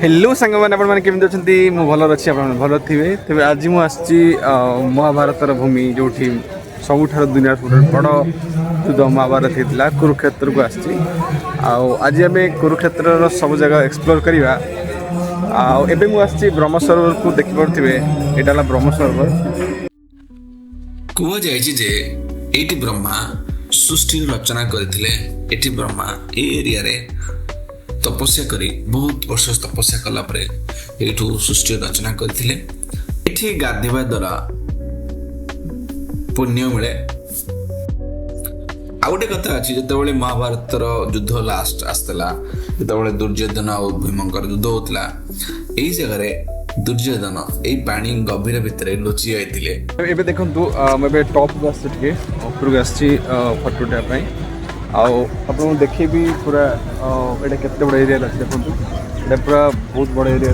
Hello सांग मैंने केमी अच्छा मुझे भल अच्छी भल थे तेज आज मुझे महाभारतर भूमि जो सबुठ दुनिया बड़ युद्ध महाभारत होता कुरुक्षेत्र को आज आम कुरुक्षेत्र सब जगह एक्सप्लोर करवा आबे मुझे ब्रह्म सरोवर को देखिपे यहाँ ब्रह्म सरोवर कुह जाए ब्रह्मा सृष्टि रचना करते ब्रह्मा एरिया रे तपस्या करी बहुत वर्ष तपस्या कला परे एठू सृष्टि रचना करथिले। एठी गाधेवा द्वारा पुण्य मिले। आ गोटे कथा अछि जेतेबेले महाभारतर युद्ध लास्ट आस्तला जेतेबेले दुर्योधन और भीमंकर युद्ध होतला एई जगह रे दुर्योधन एई पानी गभीर भितरे लुचि आइतिले। एबे देखंतु एबे टॉप को आछि टिके ऊपर को आछि फोटो टा पई आप देखिए भी पूरा ये केते बड़ा एरिया अच्छे देखो ये पूरा बहुत बड़ा एरिया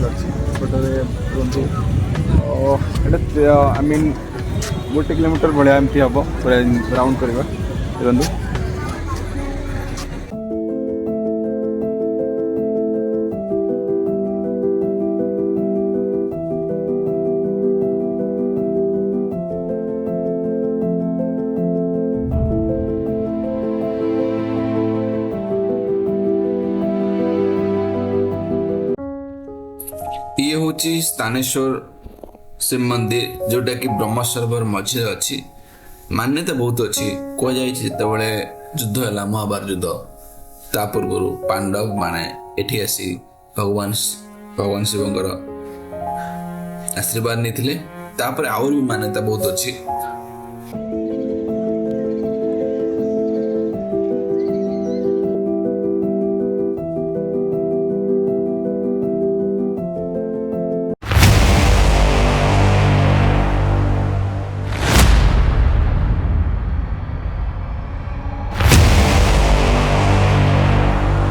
अच्छे आई मीन 1 किलोमीटर भाया एमती हम पूरा राउंड करवा देखो ये हूँ स्थानेश्वर शिव मंदिर जोटा कि ब्रह्म सरोवर मझे अच्छी मान्यता बहुत अच्छी कह जाते युद्ध है महाभारत युद्ध ता पूर्व पांडव माने एठी आसी भगवान शिवंकर आशीर्वाद नहीं तापर आउर भी मान्यता बहुत अच्छी।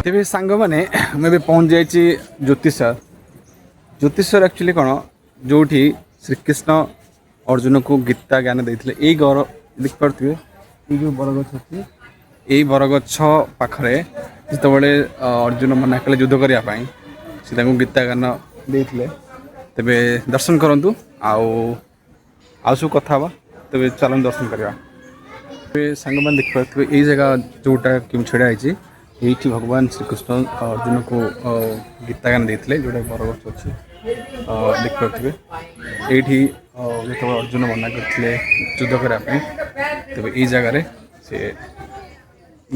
तेज सांग मैंने मुझे पहुँच जाइए ज्योतिषर एक्चुअली कौन जो श्रीकृष्ण अर्जुन को गीता ज्ञान देते यही घर देखिपे ये जो बरगछ अच्छी यही बरगछ पाखे जितेबाला अर्जुन मना कले युद्ध करने से गीता ज्ञान देते तेरे दर्शन करूँ आउ सब कथा तेज चलन दर्शन करवा सांग मैंने देखिपे यही जगह जोटा कि छड़ा है ये भगवान श्रीकृष्ण अर्जुन को गीता ज्ञान देते जोटा बरगछ अच्छी देखिपे ये जो अर्जुन मना करते युद्ध करने तेज ये जगार से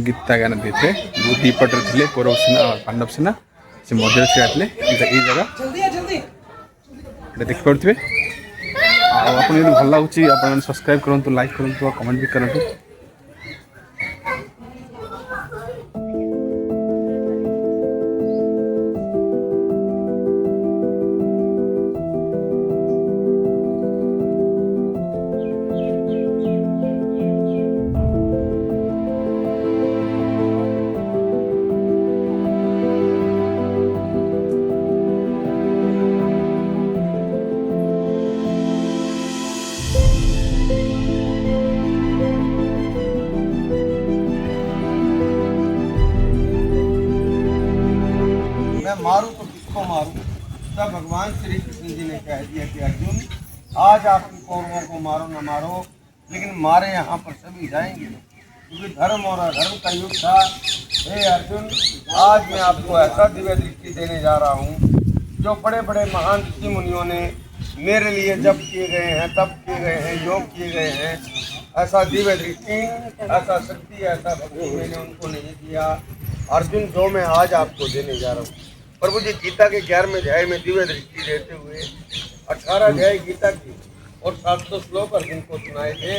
गीता ज्ञान देते जो दीपटे थे कौरव सेना पांडव सेना से मध्य छड़ा थे ये जगह देखिपे आप भल लगुच सब्सक्राइब करूँ लाइक करूँ कमेंट भी करूँ। मारूं तो किसको मारूं? तब भगवान श्री कृष्ण जी ने कह दिया कि अर्जुन आज आप कौरवों को मारो न मारो लेकिन मारे यहाँ पर सभी जाएंगे क्योंकि धर्म और अधर्म का युग था। हे अर्जुन आज मैं आपको ऐसा दिव्य दृष्टि देने जा रहा हूँ जो बड़े बड़े महान ऋषि मुनियों ने मेरे लिए जप किए गए हैं तप किए गए हैं योग किए गए हैं। ऐसा दिव्य दृष्टि ऐसा शक्ति ऐसा भक्ति मैंने उनको नहीं दिया। अर्जुन जो मैं आज आपको देने जा रहा हूँ प्रभु जी गीता के 11वें अध्याय में दिव्य दृष्टि देते हुए 18 अध्याय गीता की और 700 श्लोक अर्जुन को सुनाए थे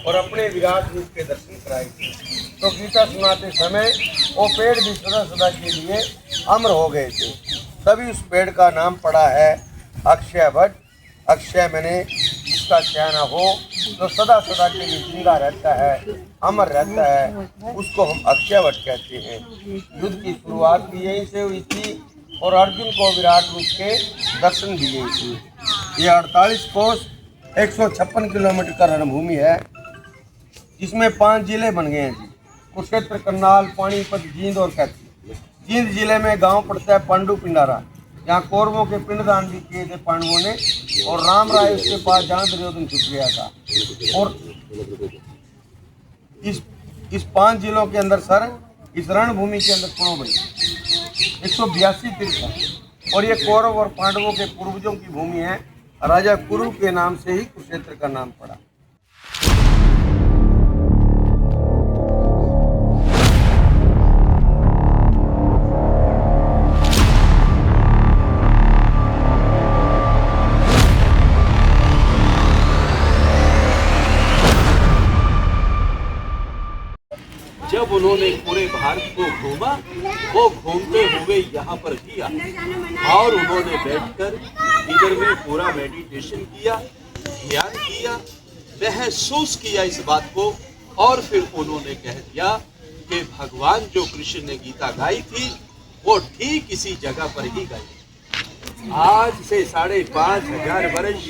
और अपने विराट रूप के दर्शन कराए थे। तो गीता सुनाते समय वो पेड़ भी सदा सदा के लिए अमर हो गए थे। तभी उस पेड़ का नाम पड़ा है अक्षय वट। अक्षय मैंने जिसका क्या न हो तो सदा सदा के लिए जिंदा रहता है अमर रहता है उसको हम अक्षय वट कहते हैं। युद्ध की शुरुआत भी यहीं से हुई थी और अर्जुन को विराट रूप के दर्शन भी यहीं थे। ये 48 कोस 156 किलोमीटर का रणभूमि है जिसमें 5 जिले बन गए हैं जी। कुरुक्षेत्र, करनाल, पानीपत, जींद और कैथी। जींद जिले में गांव पड़ता है पांडु पिंडारा। यहाँ कौरवों के पिंडदान भी किए थे पांडवों ने, और राम राय उसके पास जहाँ दुर्योधन छुप गया था। और इस 5 जिलों के अंदर सर, इस रणभूमि के अंदर पुणो भाई 182 तीर्थ है, और ये कौरव और पांडवों के पूर्वजों की भूमि है। राजा कुरु के नाम से ही कुरुक्षेत्र का नाम पड़ा। जब उन्होंने पूरे भारत को घूमा, वो घूमते हुए यहाँ पर किया, और उन्होंने बैठकर इधर में पूरा मेडिटेशन किया, ध्यान किया, महसूस किया इस बात को, और फिर उन्होंने कह दिया कि भगवान जो कृष्ण ने गीता गाई थी वो ठीक इसी जगह पर ही गाई। आज से 5,500 वर्ष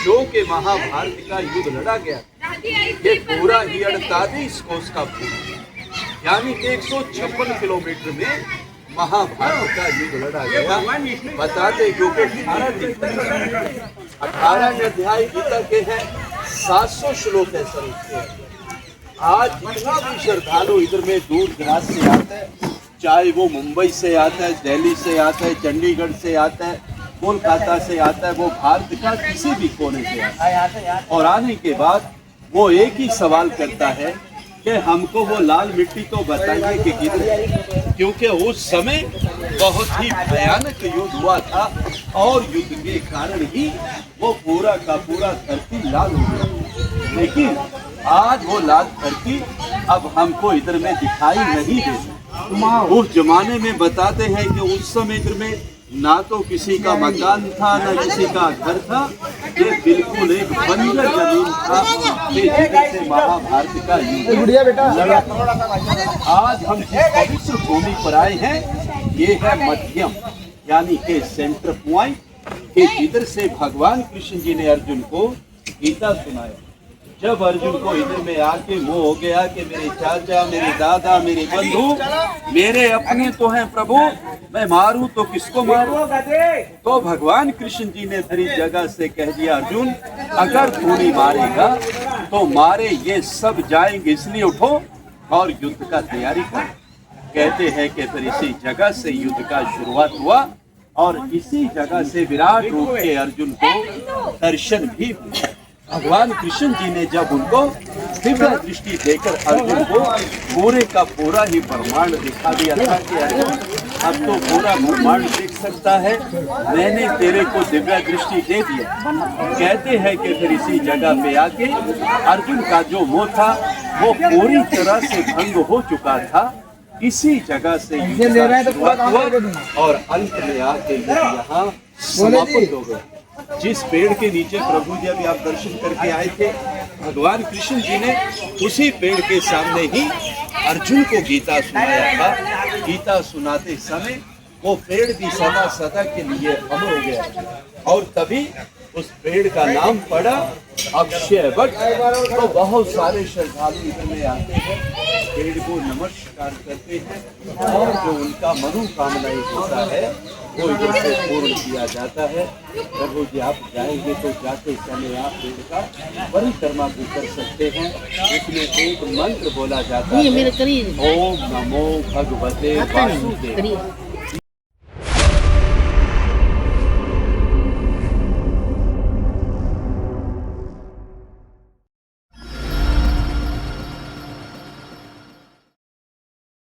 जो के महाभारत का युद्ध लड़ा गया, ये पूरा ही 48 कोस का भूमि, यानी कि 156 किलोमीटर में महाभारत का युद्ध लड़ा गया। बताते क्योंकि 18 अध्याय गीता के हैं, 700 श्लोक है सर उसके। आज जितना भी श्रद्धालु इधर में दूर दराज से आता है, चाहे वो मुंबई से आता है, दिल्ली से आता है, चंडीगढ़ से आता है, कोलकाता से आता है, वो भारत का किसी भी कोने से आता है, और आने के बाद वो एक ही सवाल करता है कि हमको वो लाल मिट्टी तो बताइए कि किधर, क्योंकि उस समय बहुत ही भयानक युद्ध हुआ था, और युद्ध के कारण ही वो पूरा का पूरा धरती लाल हो गया। लेकिन आज वो लाल धरती अब हमको इधर में दिखाई नहीं देती। उस जमाने में बताते हैं कि उस समय इधर में ना तो किसी का मकान था, ना किसी का घर था, ये बिल्कुल एक बंजर जमीन था, जिधर से महाभारत का युद्ध लड़ा। आज हम जिस पवित्र भूमि पर आए हैं, ये है मध्यम, यानी कि सेंटर पॉइंट, कि जिधर से भगवान कृष्ण जी ने अर्जुन को गीता सुनाया। जब अर्जुन को इधर में आके मोह हो गया कि मेरे चाचा, मेरे दादा, मेरे बंधु मेरे अपने तो हैं प्रभु, मैं मारूं तो किसको मारूं, तो भगवान कृष्ण जी ने धरी जगह से कह दिया, अर्जुन अगर तू नहीं मारेगा तो मारे ये सब जाएंगे, इसलिए उठो और युद्ध का तैयारी करो। कहते हैं कि फिर इसी जगह से युद्ध का शुरुआत हुआ, और इसी जगह से विराट रूप के अर्जुन को दर्शन भी हुआ। भगवान कृष्ण जी ने जब उनको दिव्य दृष्टि देकर अर्जुन को पूरे का पूरा ही ब्रह्मांड दिखा दिया था कि अर्जुन अब तो पूरा ब्रह्मांड देख सकता है, मैंने तेरे को दिव्य दृष्टि दे दिया। कहते हैं कि फिर इसी जगह पे आके अर्जुन का जो मोह था वो पूरी तरह से भंग हो चुका था। इसी जगह से शुरुआत हुआ और अंत में आके यहाँ समाप्त हो गए। जिस पेड़ के नीचे प्रभु जी अभी आप दर्शन करके आए थे, भगवान कृष्ण जी ने उसी पेड़ के सामने ही अर्जुन को गीता सुनाया था। गीता सुनाते समय वो पेड़ भी सदा सदा के लिए अमर हो गया, और तभी उस पेड़ का नाम पड़ा अक्षय वट। तो बहुत सारे श्रद्धालु इधर में आते हैं, पेड़ को नमस्कार करते हैं, और जो उनका मनोकामना होता है वो इधर से पूर्ण किया जाता है। प्रभु जी आप जाएंगे तो जाते समय आप पेड़ का परिक्रमा भी कर सकते हैं। इसमें एक मंत्र बोला जाता है, ओम नमो भगवते वासुदेव।